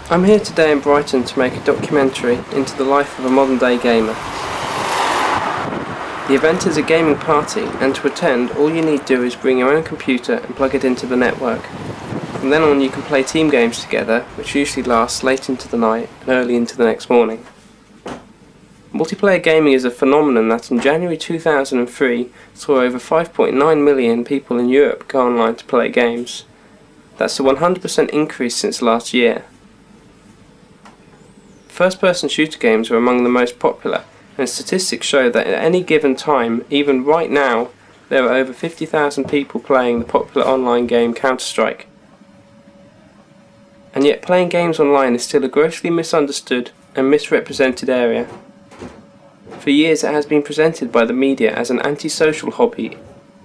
I'm here today in Brighton to make a documentary into the life of a modern day gamer. The event is a gaming party, and to attend all you need do is bring your own computer and plug it into the network. From then on you can play team games together, which usually lasts late into the night and early into the next morning. Multiplayer gaming is a phenomenon that in January 2003 saw over 5.9 million people in Europe go online to play games. That's a 100% increase since last year. First-person shooter games are among the most popular, and statistics show that at any given time, even right now, there are over 50,000 people playing the popular online game Counter-Strike. And yet playing games online is still a grossly misunderstood and misrepresented area. For years it has been presented by the media as an antisocial hobby,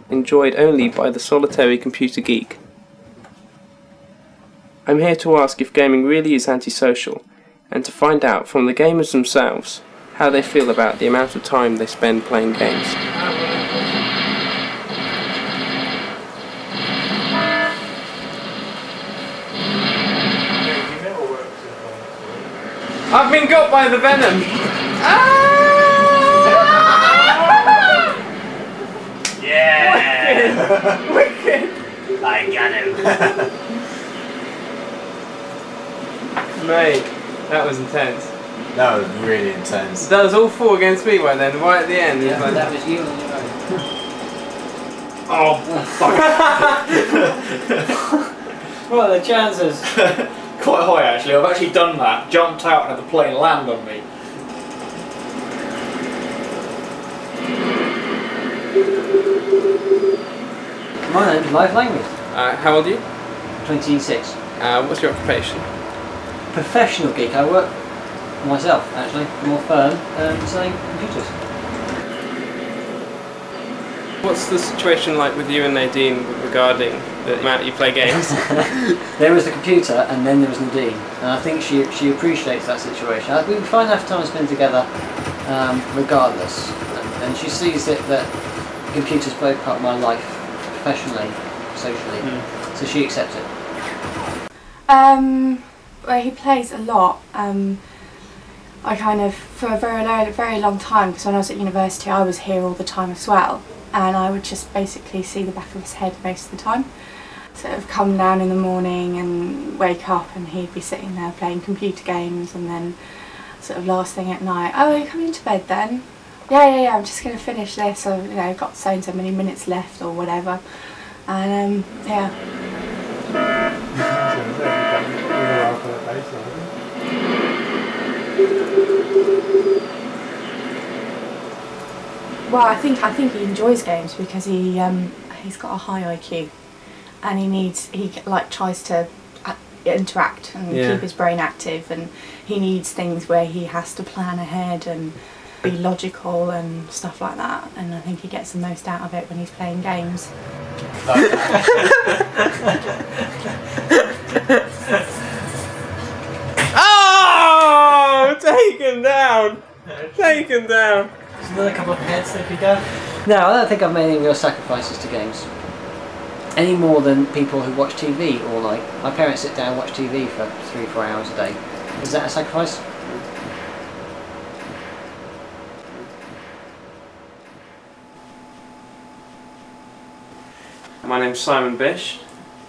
enjoyed only by the solitary computer geek. I'm here to ask if gaming really is antisocial, and to find out from the gamers themselves how they feel about the amount of time they spend playing games. I've been got by the venom! Yeah! Wicked! I got him! Mate, that was intense. That was really intense. That was all four against me right then, right at the end. Yeah, Like, that was you on your own. oh, fuck. What are the chances? Quite high actually. I've actually done that. Jumped out and had the plane land on me. My name's Life Language. How old are you? 26. What's your occupation? Professional geek. I work myself actually, more firm, selling computers. What's the situation like with you and Nadine regarding the amount you play games? There was the computer and then there was Nadine, and I think she appreciates that situation. We find enough time spent together regardless, and she sees that the computer's played part of my life professionally, socially, so she accepts it. Well, he plays a lot. I kind of, for a very long time, because when I was at university I was here all the time as well, and I would just basically see the back of his head most of the time. Sort of come down in the morning and wake up and he'd be sitting there playing computer games, and then sort of last thing at night, oh, are you coming to bed then? Yeah, I'm just going to finish this, or you know, got so and so many minutes left or whatever, and yeah. Well, I think he enjoys games because he's got a high IQ, and he tries to interact and keep his brain active, and he needs things where he has to plan ahead and be logical and stuff like that, and I think he gets the most out of it when he's playing games. Oh! Taken down! Taken down! There's another couple of heads that could go. No, I don't think I've made any real sacrifices to games. Any more than people who watch TV all night. My parents sit down and watch TV for 3-4 hours a day. Is that a sacrifice? My name's Simon Bish.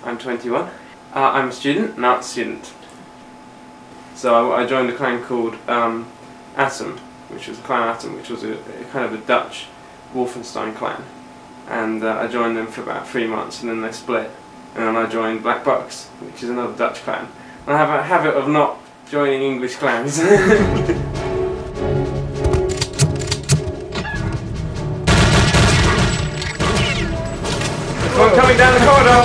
I'm 21. I'm a student, an art student. So I joined a clan called Atom, which was Clan Atom, which was a kind of a Dutch Wolfenstein clan. And I joined them for about 3 months, and then they split. And then I joined Black Bucks, which is another Dutch clan. And I have a habit of not joining English clans. I'm coming down the corridor!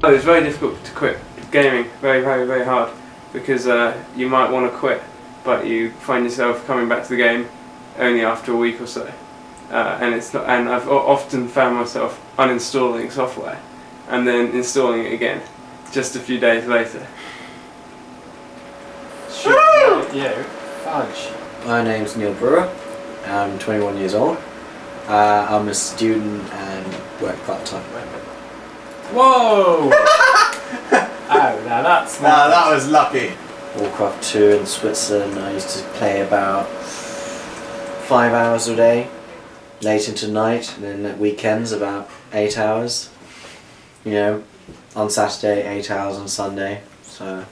Oh, it's very difficult to quit gaming, very hard, because you might want to quit, but you find yourself coming back to the game only after a week or so, and I've often found myself uninstalling software and then installing it again just a few days later. Yeah, fudge. My name's Neil Brewer. I'm 21 years old. I'm a student and work part-time. Whoa! Oh, now that's No, that was lucky. Warcraft 2 in Switzerland, I used to play about 5 hours a day, late into night, and then at weekends about 8 hours. You know, on Saturday, 8 hours on Sunday, so...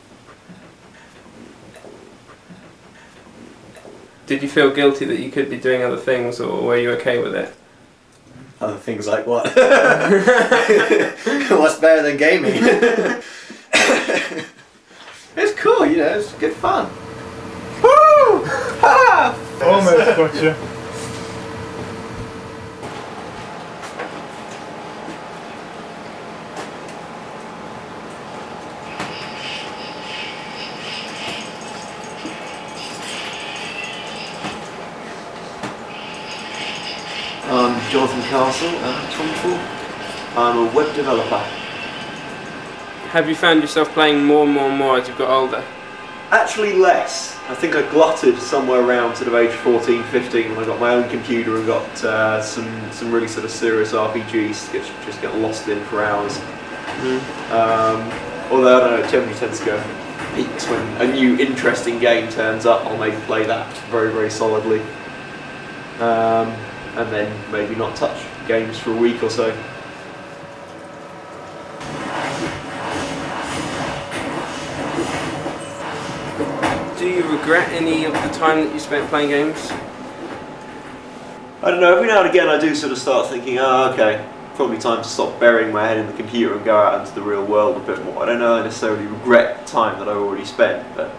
Did you feel guilty that you could be doing other things, or were you okay with it? Other things like what? What's better than gaming? It's cool, you know, it's good fun. Woo! Ha! Almost got you. I'm Jonathan Castle, I'm 24. I'm a web developer. Have you found yourself playing more and more and more as you've got older? Actually less. I think I glutted somewhere around sort of age 14, 15 when I got my own computer and got some really sort of serious RPGs to just get lost in for hours. Although I don't know, it generally tends to go peaks when a new interesting game turns up. I'll maybe play that very, very solidly. And then maybe not touch games for a week or so. Do you regret any of the time that you spent playing games? I don't know, every now and again I do sort of start thinking, oh okay, probably time to stop burying my head in the computer and go out into the real world a bit more. I don't know I necessarily regret time that I've already spent, but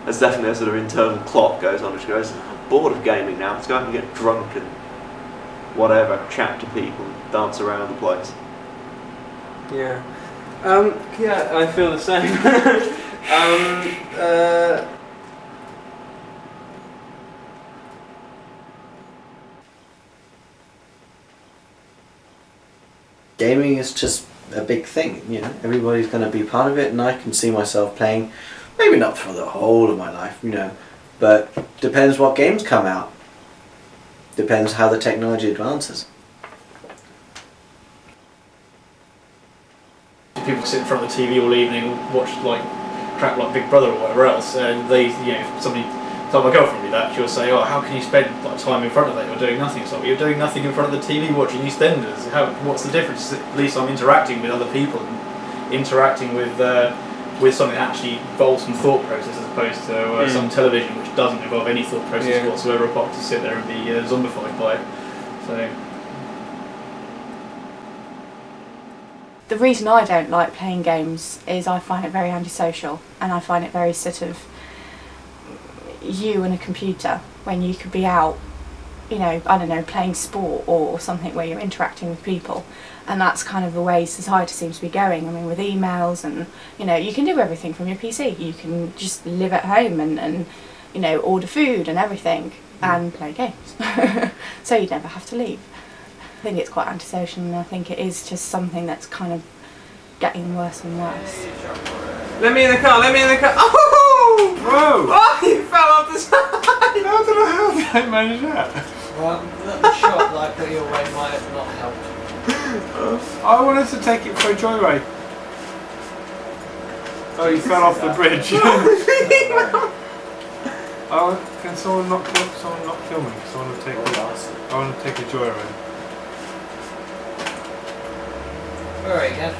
there's definitely a sort of internal clock goes on which goes, I'm bored of gaming now, let's go out and get drunk and whatever, chat to people, dance around the place. Yeah. Yeah, I feel the same. Gaming is just a big thing, you know, everybody's going to be part of it, and I can see myself playing, maybe not for the whole of my life, you know, but depends what games come out. Depends how the technology advances. People sit in front of the TV all evening and watch like crap like Big Brother or whatever else, and they, you know, if somebody, tell my girlfriend do that, she'll say, oh, how can you spend like time in front of that? You're doing nothing. It's like, you're doing nothing in front of the TV watching EastEnders. What's the difference? At least I'm interacting with other people and interacting with something that actually involves some thought process as opposed to some television which doesn't involve any thought process whatsoever apart to sit there and be zombified by it. So. The reason I don't like playing games is I find it very antisocial, and I find it very sort of you and a computer when you could be out, you know, I don't know, playing sport or something where you're interacting with people, and that's kind of the way society seems to be going. I mean, with emails and, you know, you can do everything from your PC. You can just live at home and you know, order food and everything and play games. So you never have to leave. I think it's quite antisocial, and I think it is just something that's kind of getting worse and worse. Let me in the car, let me in the car. Oh! Whoa! Oh, you fell off the side! How did I manage that? Well, the shot like that your way might have not helped. I wanted to take it for a joyride. Oh, you fell off the bridge. Oh, can someone not kill me? Because I want to take a joyride. Where are you, Gav?